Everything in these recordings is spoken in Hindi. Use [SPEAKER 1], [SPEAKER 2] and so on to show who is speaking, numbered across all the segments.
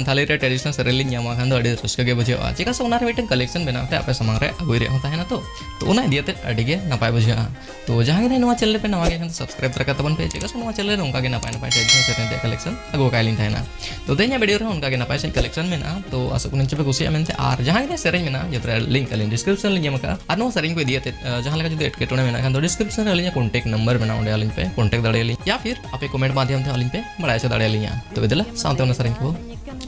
[SPEAKER 1] सानथाली रे ट्रेडिशनल सेरेल ᱧᱟᱢᱟ ᱠᱷᱟᱱ ᱫᱚ ᱟᱹᱰᱤ ᱨᱟᱹᱥᱠᱟᱹ ᱜᱮ ᱵᱩᱡᱷᱟᱹᱜᱼᱟ ᱪᱮᱠᱟ ᱥᱮ ᱚᱱᱟ ᱨᱮ ᱢᱤᱫᱴᱮᱱ ᱠᱟᱞᱮᱠᱥᱚᱱ ᱵᱮᱱᱟᱣ ᱛᱮ ᱟᱯᱮ ᱥᱟᱢᱟᱝ ᱨᱮ ᱟᱹᱜᱩᱭ ᱨᱮᱭᱟᱜ ᱦᱚᱸ ᱛᱟᱦᱮᱱᱟ ᱛᱚ ᱚᱱᱟ ᱤᱫᱤᱭᱟᱛᱮ ᱟᱹᱰᱤ ᱜᱮ ᱱᱟᱯᱟᱭ ᱵᱩᱡᱷᱟᱹᱜᱼᱟ ᱛᱚ ᱡᱟᱦᱟᱸ ᱜᱮ ᱱᱚᱣᱟ ᱪᱮᱱᱮᱞ ᱯᱮ ᱱᱟᱣᱟ ᱜᱮ ᱠᱷᱟᱱ ᱥᱟᱵᱥᱠᱨᱟइब ᱛᱟᱨᱟ ᱛᱟᱵᱚᱱ ᱯᱮ ᱪᱮᱠᱟ ᱥᱮ ᱱᱚᱣᱟ ᱪᱮᱱᱮᱞ ᱨᱮ ᱚᱱᱠᱟ ᱜᱮ ᱱᱟᱯᱟᱭ ᱱᱟᱯᱟय ᱴᱨᱮडिशनल सेरेल ᱨᱮᱭᱟᱜ ᱠᱟᱞᱮᱠᱥᱚन ᱟᱹᱜᱩ ᱠᱟᱭᱞᱤᱧ ᱛᱟᱦᱮᱱᱟ ᱛᱚ ᱛᱮᱦᱮᱧᱟᱜ ᱵᱷᱤᱰᱤᱭᱳ ᱨᱮ ᱚᱱᱠᱟ ᱜᱮ ᱱᱟᱯᱟᱭ ᱥᱟᱺᱦᱤᱡ ᱠᱟᱞᱮᱠᱥᱚन ᱢᱮᱱᱟᱜᱼᱟ ᱛᱚ ᱟᱥᱚᱜ ᱠᱟᱹᱱᱟᱹᱧ ᱯᱮ ᱠᱩᱥᱤᱭᱟᱜᱼᱟ ᱢᱮᱱᱛᱮ ᱟᱨ ᱡᱟᱦᱟᱸ ᱜᱮ ᱥᱮᱨᱮᱧ ᱢᱮᱱᱟᱜᱼᱟ ᱡᱚᱛᱚ ᱞᱤᱝᱠ ᱟᱹᱞᱤᱧ ᱰᱤᱥᱠᱨᱤᱯᱥᱚᱱ ᱞᱤᱧ ᱮᱢ ᱟᱠᱟᱜᱼᱟ ᱟᱨ ᱱᱚᱣᱟ ᱥᱮᱨᱮᱧ ᱠᱚ ᱤᱫᱤᱭᱟᱛᱮ ᱡᱟᱦᱟᱸ ᱞᱮᱠᱟ ᱡᱩᱫᱤ ᱮᱴᱠᱮᱴᱚᱬᱮ ᱢᱮᱱᱟᱜ ᱠᱷᱟᱱ ᱫᱚ ᱰᱤᱥᱠᱨᱤᱯᱥᱚन ᱨᱮ ᱟᱹᱞᱤᱧᱟᱜ ᱠᱚᱱᱴᱮक्ट नंबर ᱢᱮᱱᱟᱜᱼᱟ ᱚᱸᱰᱮ ᱟᱹᱞᱤᱧ ᱯᱮ ᱠᱚᱱᱴᱮक्ट ᱫᱟᱲᱮᱭᱟᱞᱤᱧ या फिर आपे कमेंट माध्यम से अलिन पे बड़ा ऐसे दाड़े लिया तो इधर साउंड होना सरिंग को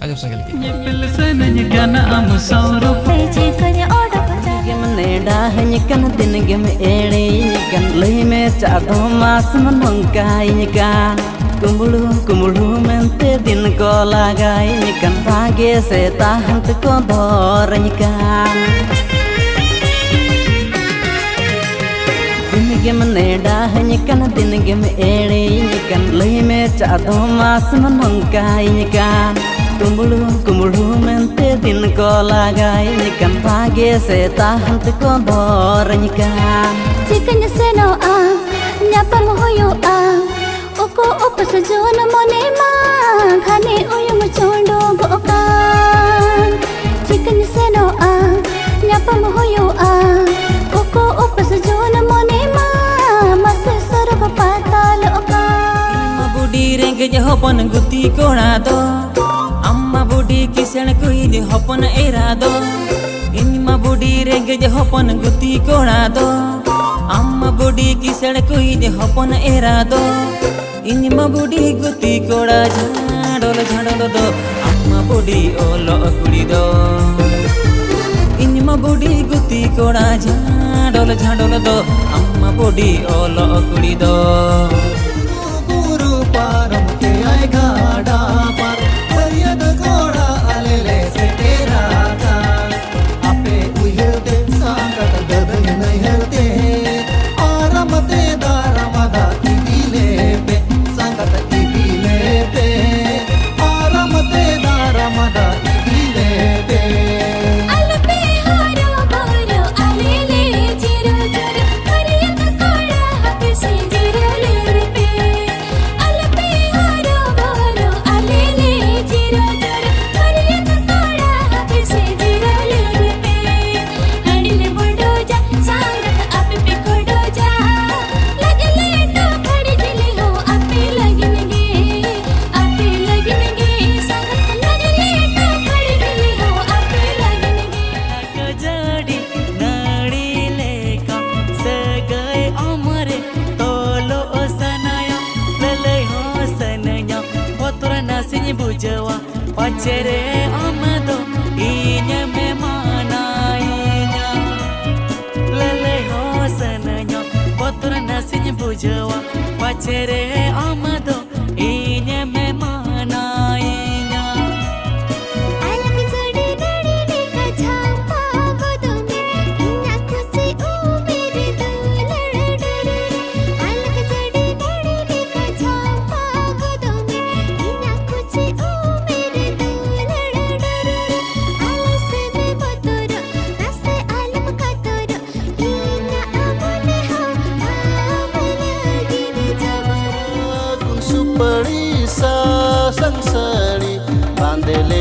[SPEAKER 1] आज संग लिखी
[SPEAKER 2] पिल से नहीं गाना हम सौरो पेचे करे ओडा पता के मने डा हन कन दिन के में एड़े कन लई में चादो मास मनंकाई का कुमुड़ू कुमुड़ू मेंते दिन को लगाई कन तागे से ताहंत को धोरन का के मने डाहन कन दिन के में एड़े कन लई में चादो मास मनंकाई का कुमुड़ू कुमुड़ू मेंते दिन को लगाई कन तागे से ताहंत को धोरन का
[SPEAKER 3] चिकन से नो आ न्यापम होयो आ ओको उपस जोन मने मा खाने उयम चोंडो गोका चिकन से नो आ न्यापम होयो आ ओको उपस जोन मने मा मसे सरब पाताल ओका
[SPEAKER 2] बुडी रेंगे जे हपन गुती कोणा दो अम्मा बुडी किसण कोई जे हपन एरा दो इनमा बुडी रेंगे जे हपन गुती कोणा दो अम्मा बुडी किसण कोई जे हपन एरा दो इनमा बुडी गुती कोड़ा झाड़ोल झाड़ोल दो अम्मा बुडी ओलो कुड़ी दो इनमा बुडी गुती कोड़ा झाड़ोल झाड़ोल दो अम्मा बुडी ओलो कुड़ी दो
[SPEAKER 4] गुरु पारम के आए घाड़ा पर परियद कोड़ा आलेले से तेरा का आपे उयते सांगत गदन नहीं हरते आरामते दारमदा इदिले पे सांगत इदिले पे आरामते दारमदा इदिले पे
[SPEAKER 3] अलपे हारो बारो आलेले जिरो जिरो परियत कोड़ा हके से जिरो ले पे अलपे हारो बारो आलेले जिरो जिरो परियत कोड़ा हके से जिरो ले पे हड़िले बड़ो जा सांगत आपे पे कोडो जा लगले तो खड़ी दिले हो आपे लगन गे सांगत लगले तो खड़ी दिले हो आपे लगन गे
[SPEAKER 2] जड़ी नाड़ी लेका सगाई अमरे तोलो सनाया लले हो सनाया पत्र नासिन बुझवा पचरे अमदो इन्या में मानाइnya लले हो सनाया पत्र नासिन बुझवा पचरे अमदो इन्या में मानाइnya
[SPEAKER 3] अलग जड़ी नड़ी देखा झापा गोदो में इन्ना खुशी ओ मेरे दुलड़ डरे अलग जड़ी नड़ी देखा झापा गोदो में इन्ना खुशी ओ मेरे दुलड़ डरे आलसे में बतोरो रास्ते आलम का तोरो इन्ना अमने हो आमने गिने जबरो
[SPEAKER 4] सुपड़ी सा संसड़ी बांधले